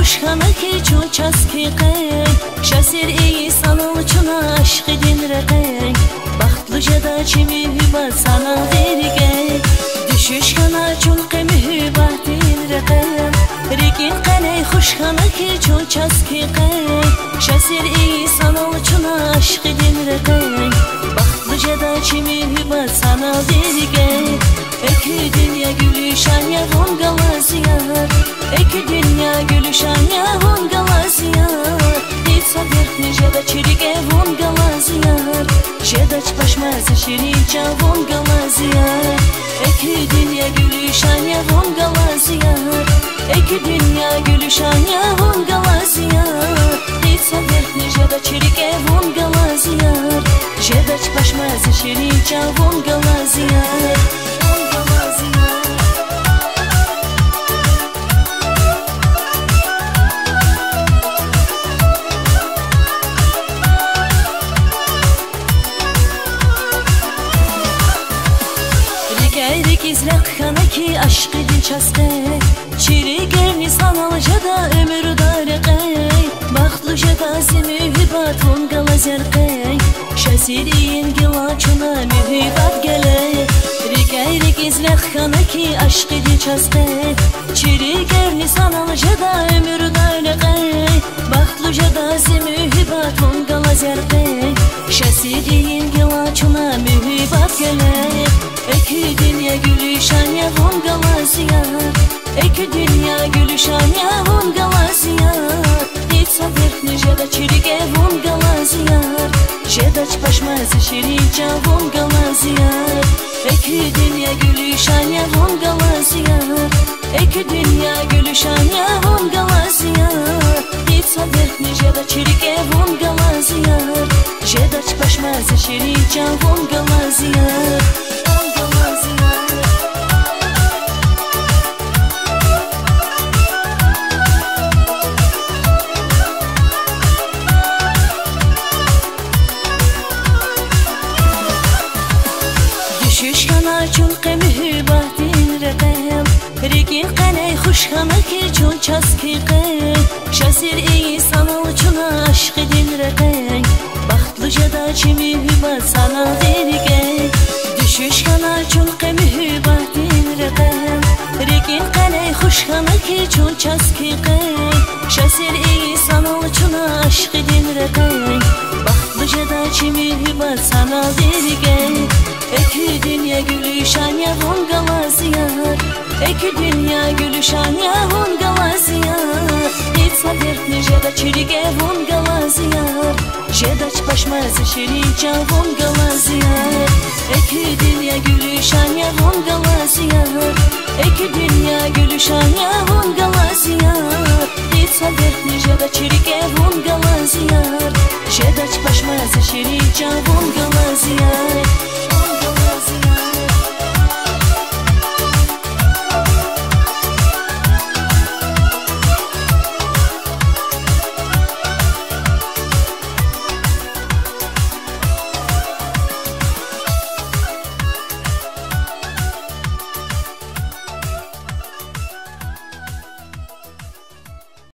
خوشخانکی چون چسکی قی شاسیر ای سانال چون عشق دین رقی بختلو جدا چمی هبات sana verge düşüş kana çun qemi hübat din raqe rikin qanay خوشخانکی چون چسکی قی شاسیر ای سانال چون عشق دین رقی بختلو جدا چمی hübat sana verge iki dünya gülüşan ya von galaziyar iki dünya gülüşan ya von galaziyar hiç sabır jeda çirige von galaziyar jeda çpaşmaz şirinca von galaziyar iki dünya gülüşan ya von galaziyar iki dünya gülüşan ya von galaziyar hiç sabır jeda çirige von galaziyar jeda çpaşmaz şirinca von galaziyar Gayrik izlek kanaki aşkı din çaske çiri gerni sanalca da ömür darqay baxtluca da zimi hibat von galazerqay şasiriyin gilaçuna mühibat gele Gayrik izlek kanaki aşkı din çaske çiri gerni sanalca da ömür darqay baxtluca da zimi hibat von galazerqay şasiriyin gilaçuna mühibat gele İki dünya gülüşan ya von galaziyar İki dünya gülüşan ya von galaziyar Hiç sabır jeda çirige von galaziyar Jeda çpaşmaz şirinca von galaziyar İki dünya gülüşan ya von galaziyar İki dünya gülüşan ya von galaziyar Hiç sabır jeda çirige von galaziyar Jeda çpaşmaz şirinca von galaziyar düşüş kana çun qemi hübat din raqam rikin qanay خوشخانکی çun çaski qay şasir ey sanal çun aşq din raqam baxtlu jada çimi hübat sana verge düşüş kana çun qemi hübat din raqam rikin qanay خوشخانکی çun çaski qay şasir ey sanal çun aşq din raqam baxtlu jada çimi hübat sana verge İki dünya gülüşan ya von galaziyar İki dünya gülüşan ya von galaziyar Hiç sabır jeda çirige von galaziyar Jeda çpaşmaz şirinca von galaziyar İki dünya gülüşan ya von galaziyar İki dünya gülüşan ya von galaziyar Hiç sabır jeda çirige von galaziyar Jeda çpaşmaz şirinca von galaziyar